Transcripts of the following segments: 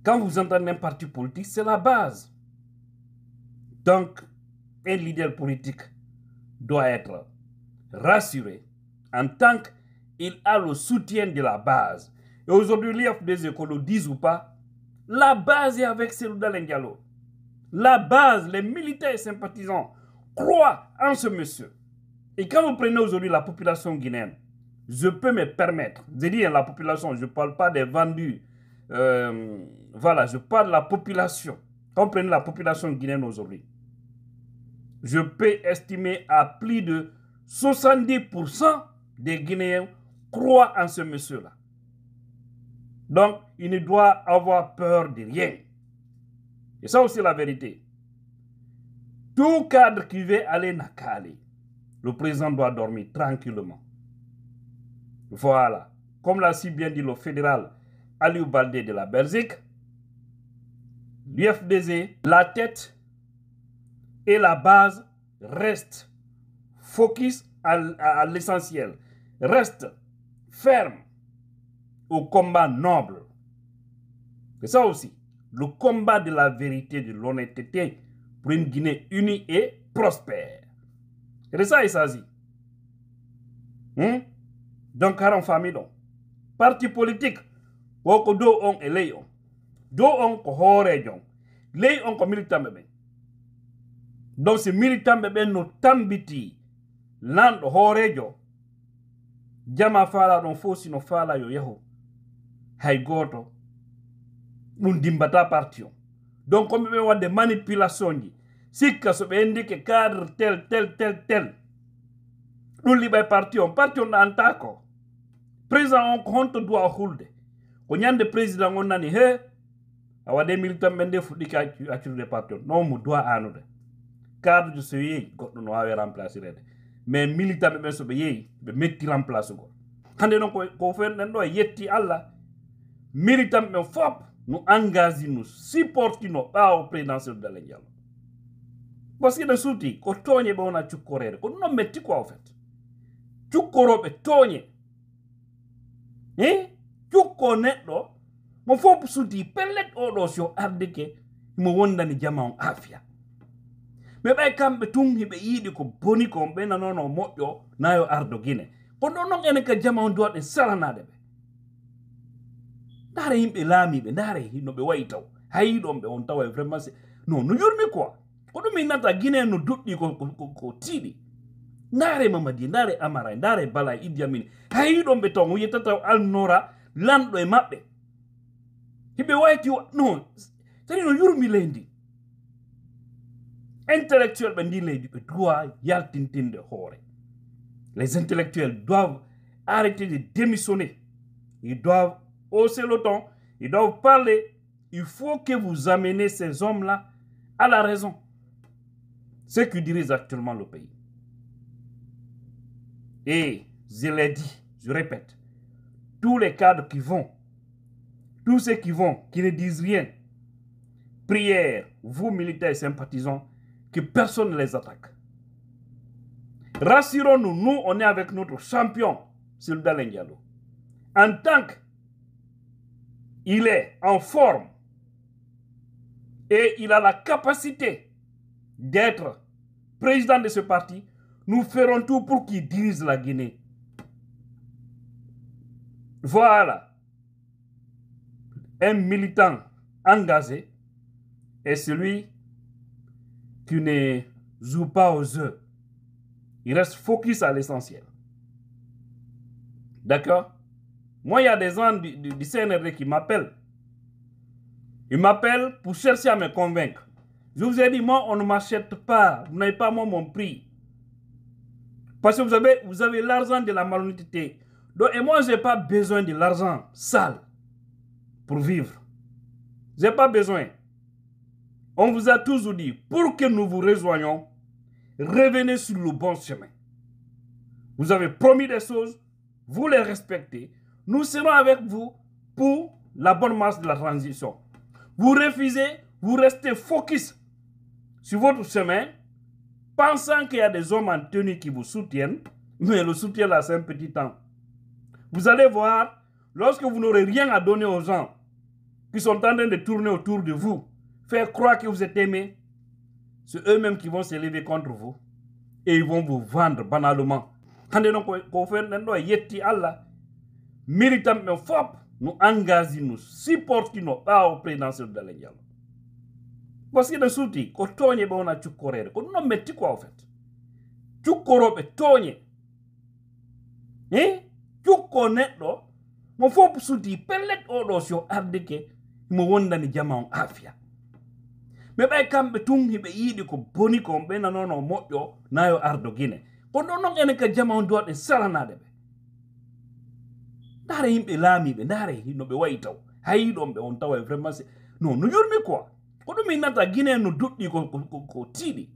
Quand vous entendez un parti politique, c'est la base. Donc, un leader politique doit être rassuré en tant qu'il a le soutien de la base. Et aujourd'hui, l'IFDZ, qu'on le dise ou pas, la base est avec Cellou Dalein Diallo. La base, les militaires et sympathisants croient en ce monsieur. Et quand vous prenez aujourd'hui la population guinéenne, je peux me permettre, je dis la population, je ne parle pas des vendus, voilà, je parle de la population. Quand vous prenez la population guinéenne aujourd'hui, je peux estimer à plus de 70% des Guinéens croient en ce monsieur-là. Donc, il ne doit avoir peur de rien. Et ça aussi la vérité. Tout cadre qui veut aller n'a qu'à aller. Le président doit dormir tranquillement. Voilà. Comme l'a si bien dit le fédéral Aliou Baldé de la Belgique, l'UFDZ, la tête et la base restent focus à l'essentiel, restent fermes au combat noble. C'est ça aussi, le combat de la vérité, de l'honnêteté pour une Guinée unie et prospère. C'est de ça il s'agit. Donc, haram famille, parti politique, woko do on et lay on. Do on ko hore jong. Lay on ko militant bébé. Donc, ce militant bébé no tambiti. Land hore jo. Jama fala don fosi no fala yo yaho. Hay goto. Nun dimbata partion. Donc, comme on a des manipulations, si que be indique cadre tel. Nous libérons partion en tako. Président on compte doit hulde. Quand yande président on nani he, awade militant bende fudika accu de partion. Non mu doit anude. Cadre de ce goddo no awe remplacer. Mais militant be so be metti remplacer go. Hande non ko fen den do yetti alla. Militant be fop nous engage nous supporter nos au présidentiel de la Diallo. Parce que de souti ko tonye be ona ciukorere ko non metti quoi en fait. Ciukorobe tonye. Ciukko neddo mo fop souti pellet odo so ardeke mo wondani jama on afia. Me bay kambe tum hibe yidi ko boni ko be nanono moƴƴo nayo ardo Guinée. Ko non non ene ka jama on doade salanade be. Dare himbe laami be dare no be waytaw hayidom be on tawa vraiment non no yurmi quoi. Ko dum nata Guinée no duddi ko tidi. Ndare Mamadi, ndare Amara, ndare Bala, Idi Amin. Hayidom be tongu yetata alnora lando e mabbe. Hibe wayti non. C'est no yurmi lendi. Intellectuels ben di lendi be doit yaltintinde hore. Les intellectuels doivent arrêter de démissionner. Ils doivent hausser le ton, ils doivent parler. Il faut que vous amenez ces hommes-là à la raison. Ce qui dirige actuellement le pays. Et je l'ai dit, je répète, tous les cadres qui vont, tous ceux qui vont, qui ne disent rien, prière, vous militaires et sympathisants, que personne ne les attaque. Rassurons-nous, nous, on est avec notre champion, Cellou Dalein Diallo. En tant qu'il est en forme et il a la capacité d'être président de ce parti, nous ferons tout pour qu'il dirige la Guinée. Voilà. Un militant engagé est celui qui ne joue pas aux œufs. Il reste focus à l'essentiel. D'accord? Moi, il y a des gens du CNRD qui m'appellent. Ils m'appellent pour chercher à me convaincre. Je vous ai dit, moi, on ne m'achète pas. Vous n'avez pas moi mon prix. Parce que vous avez l'argent de la malhonnêteté. Donc, et moi, je n'ai pas besoin de l'argent sale pour vivre. Je n'ai pas besoin. On vous a toujours dit, pour que nous vous rejoignions, revenez sur le bon chemin. Vous avez promis des choses, vous les respectez. Nous serons avec vous pour la bonne marche de la transition. Vous refusez, vous restez focus sur votre chemin, pensant qu'il y a des hommes en tenue qui vous soutiennent, mais le soutien là, c'est un petit temps. Vous allez voir, lorsque vous n'aurez rien à donner aux gens, qui sont en train de tourner autour de vous, faire croire que vous êtes aimé, c'est eux-mêmes qui vont se lever contre vous et ils vont vous vendre banalement. Quand on fait yetti Allah, militant mais fop, nous engager, nous supporter nos pas au président de l'Indial. Parce que dans ce souti, quand on est bon à Tchoukoré, quand on met quoi en fait? Tchoukoro est tonye. Eh? Tchoukone lo, mon fop souti, pellet odosio abdeke, mo wonda ni jama on afia. Mais bay kambe tung hibe yidi ko boni ko be na nono mojo nayo ardo gine. Ko non ene ka jama on doit de salanade be. Dare himbe lami be dare hino be waitaw. Hayido be on tawa vraiment c'est non no yurmi quoi. Ko dum inata gine no duddi ko tidi.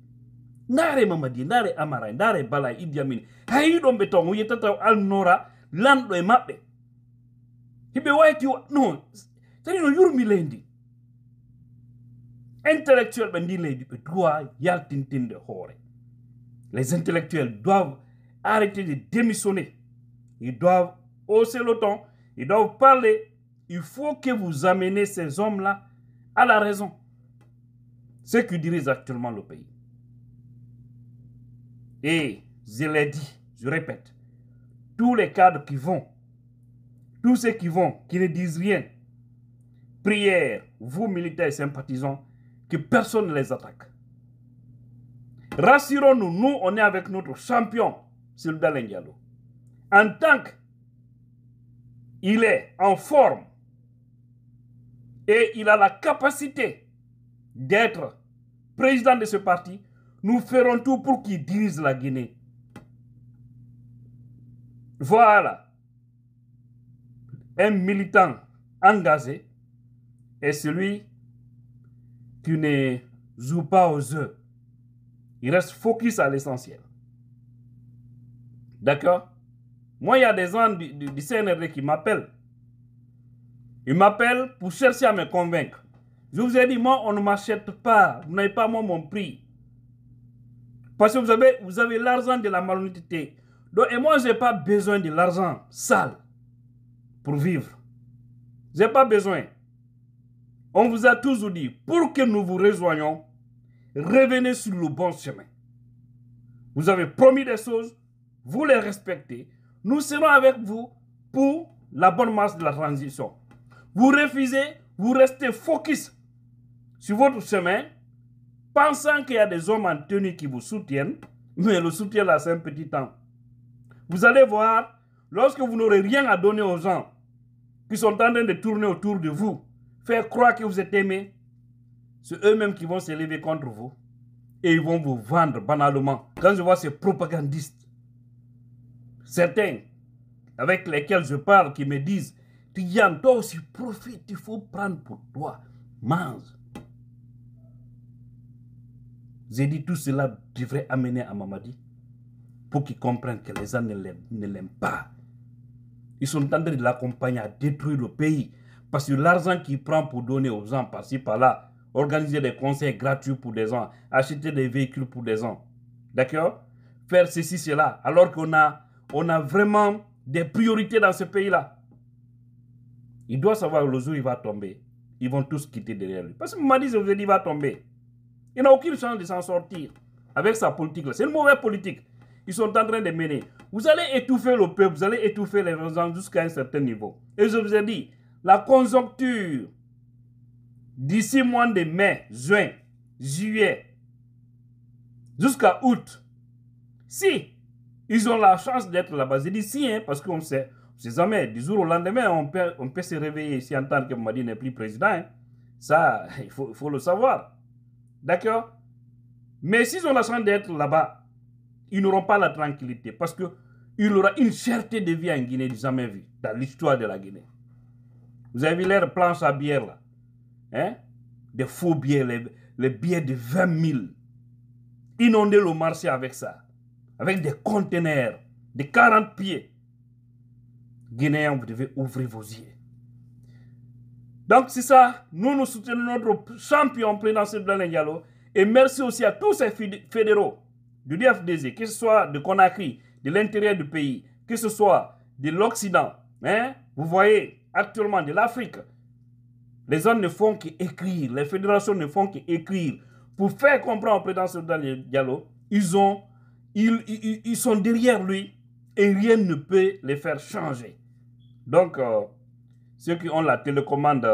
Ndare Mamadi, ndare Amara, ndare Bala Idi Amin. Hayido be tongu yetata al nora lando e mabbe. Hibe waiti non. Tani no yurmi lendi. Intellectuels doivent de hore. Les intellectuels doivent arrêter de démissionner. Ils doivent hausser le ton. Ils doivent parler. Il faut que vous amenez ces hommes-là à la raison. Ce qui dirige actuellement le pays. Et je l'ai dit, je répète, tous les cadres qui vont, tous ceux qui vont, qui ne disent rien, prière, vous militaires et sympathisants, que personne ne les attaque. Rassurons-nous, nous, on est avec notre champion, Sylvain Diallo. En tant qu'il est en forme et il a la capacité d'être président de ce parti, nous ferons tout pour qu'il dirige la Guinée. Voilà. Un militant engagé est celui qui ne joue pas aux œufs. Il reste focus à l'essentiel. D'accord? Moi, il y a des gens du CNRD qui m'appellent. Ils m'appellent pour chercher à me convaincre. Je vous ai dit, moi, on ne m'achète pas. Vous n'avez pas, moi, mon prix. Parce que vous avez l'argent de la malhonnêteté. Donc, et moi, je n'ai pas besoin de l'argent sale pour vivre. Je n'ai pas besoin. On vous a toujours dit, pour que nous vous rejoignions, revenez sur le bon chemin. Vous avez promis des choses, vous les respectez. Nous serons avec vous pour la bonne marche de la transition. Vous refusez, vous restez focus sur votre chemin, pensant qu'il y a des hommes en tenue qui vous soutiennent, mais le soutien là, c'est un petit temps. Vous allez voir, lorsque vous n'aurez rien à donner aux gens qui sont en train de tourner autour de vous, faire croire que vous êtes aimé, c'est eux-mêmes qui vont se lever contre vous et ils vont vous vendre banalement. Quand je vois ces propagandistes, certains avec lesquels je parle qui me disent, Tidiane, toi aussi profite, il faut prendre pour toi, mange. J'ai dit tout cela devrait amener à Mamadi pour qu'ils comprennent que les gens ne l'aiment pas. Ils sont en train de l'accompagner à détruire le pays. Parce que l'argent qu'il prend pour donner aux gens par-ci, par-là, organiser des conseils gratuits pour des gens, acheter des véhicules pour des gens. D'accord? Faire ceci, cela, alors qu'on a vraiment des priorités dans ce pays-là. Il doit savoir le jour où il va tomber. Ils vont tous quitter derrière lui. Parce que Mamadi, je vous ai dit, il va tomber. Il n'a aucune chance de s'en sortir avec sa politique-là. C'est une mauvaise politique. Ils sont en train de mener. Vous allez étouffer le peuple, vous allez étouffer les gens jusqu'à un certain niveau. Et je vous ai dit, la conjoncture d'ici mois de mai, juin, juillet, jusqu'à août, si ils ont la chance d'être là-bas, je dis si, hein, parce qu'on sait jamais, du jour au lendemain, on peut se réveiller ici en tant que Mamadi n'est plus président. Hein. Ça, il faut le savoir. D'accord? Mais s'ils ont la chance d'être là-bas, ils n'auront pas la tranquillité parce qu'il y aura une cherté de vie en Guinée jamais vue dans l'histoire de la Guinée. Vous avez vu leurs planches à bière là? Hein? Des faux billets, les billets de 20 000. Inonder le marché avec ça. Avec des conteneurs de 40 pieds. Guinéens, vous devez ouvrir vos yeux. Donc c'est ça, nous soutenons notre champion président Sylvain Diallo. Et merci aussi à tous ces fédéraux du DFDZ, que ce soit de Conakry, de l'intérieur du pays, que ce soit de l'Occident. Hein? Vous voyez actuellement de l'Afrique. Les gens ne font qu'écrire, les fédérations ne font qu'écrire. Pour faire comprendre au président Soudan Diallo, ils sont derrière lui et rien ne peut les faire changer. Donc, ceux qui ont la télécommande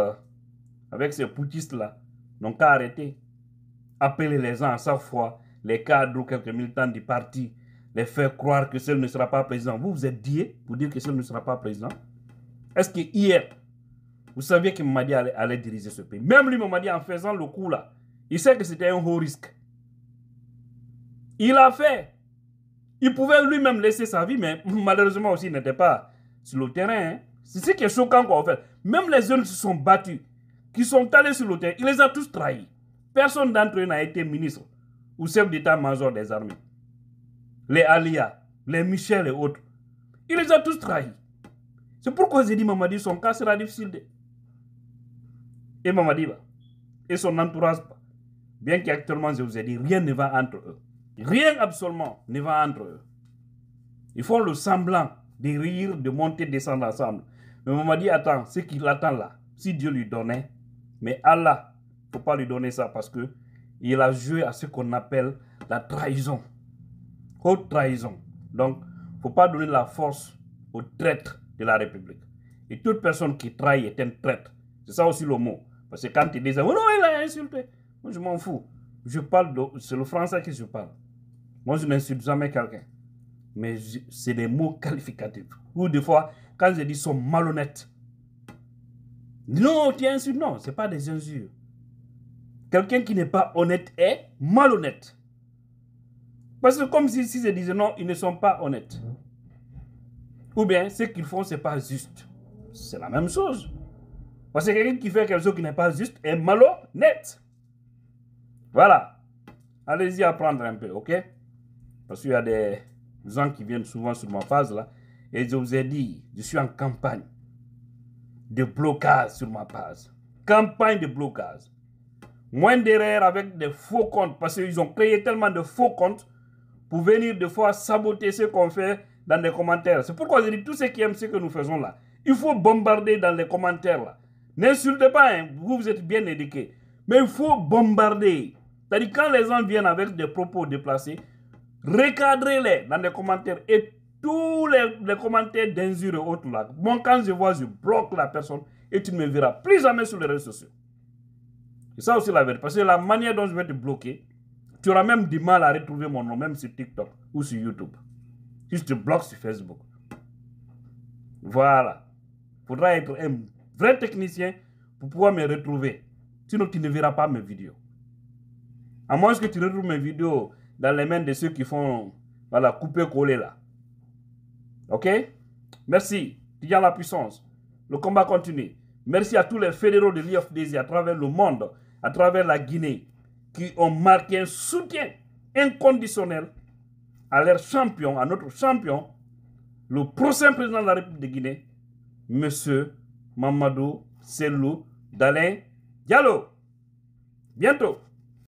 avec ces poutistes-là n'ont qu'à arrêter. Appeler les gens à chaque fois, les cadres ou quelques militants du parti, les faire croire que seul ne sera pas président. Vous êtes dié pour dire que seul ne sera pas président? Est-ce que hier, vous saviez que Mamadi allait diriger ce pays? Même lui, Mamadi, en faisant le coup là, il sait que c'était un haut risque. Il a fait. Il pouvait lui-même laisser sa vie, mais malheureusement aussi, il n'était pas sur le terrain. Hein. C'est ce qui est choquant qu'on fait. Même les jeunes qui se sont battus, qui sont allés sur le terrain, il les a tous trahis. Personne d'entre eux n'a été ministre ou chef d'état-major des armées. Les Alia, les Michel et autres. Il les a tous trahis. C'est pourquoi j'ai dit Mamadi, son cas sera difficile. Et Mamadi va. Et son entourage va. Bien qu'actuellement, je vous ai dit, rien ne va entre eux. Rien absolument ne va entre eux. Ils font le semblant de rire, de monter, de descendre ensemble. Mais Mamadi attend ce qu'il attend là. Si Dieu lui donnait, mais Allah, il ne faut pas lui donner ça parce qu'il a joué à ce qu'on appelle la trahison. Haute trahison. Donc, il ne faut pas donner la force aux traîtres de la République. Et toute personne qui trahit est un traître. C'est ça aussi le mot. Parce que quand ils disent, oh non, il a insulté. Moi, je m'en fous. Je parle c'est le français que je parle. Moi, je n'insulte jamais quelqu'un. Mais c'est des mots qualificatifs. Ou des fois, quand je dis sont malhonnêtes. Non, tu insultes. Non, ce n'est pas des injures. Quelqu'un qui n'est pas honnête est malhonnête. Parce que comme si je disais non, ils ne sont pas honnêtes. Ou bien, ce qu'ils font, ce n'est pas juste. C'est la même chose. Parce que quelqu'un qui fait quelque chose qui n'est pas juste est malhonnête. Voilà. Allez-y apprendre un peu, ok? Parce qu'il y a des gens qui viennent souvent sur ma page là. Et je vous ai dit, je suis en campagne de blocage sur ma page. Campagne de blocage. Moins d'erreurs avec des faux comptes. Parce qu'ils ont créé tellement de faux comptes pour venir des fois saboter ce qu'on fait dans les commentaires. C'est pourquoi je dis, tous ceux qui aiment ce que nous faisons là, il faut bombarder dans les commentaires là. N'insultez pas, hein, vous êtes bien éduqués. Mais il faut bombarder. C'est-à-dire quand les gens viennent avec des propos déplacés, recadrez-les dans les commentaires. Et tous les commentaires d'injures et autres là, bon, quand je vois, je bloque la personne et tu ne me verras plus jamais sur les réseaux sociaux. C'est ça aussi la vérité. Parce que la manière dont je vais te bloquer, tu auras même du mal à retrouver mon nom, même sur TikTok ou sur YouTube. Si je te bloque sur Facebook. Voilà. Il faudra être un vrai technicien pour pouvoir me retrouver. Sinon, tu ne verras pas mes vidéos. À moins que tu retrouves mes vidéos dans les mains de ceux qui font, voilà, couper-coller là. Ok? Merci. Tu as la puissance. Le combat continue. Merci à tous les fédéraux de l'IFDZ à travers le monde, à travers la Guinée, qui ont marqué un soutien inconditionnel à leur champion, à notre champion, le prochain président de la République de Guinée, M. Mamadou Cellou Dalein Diallo. Bientôt.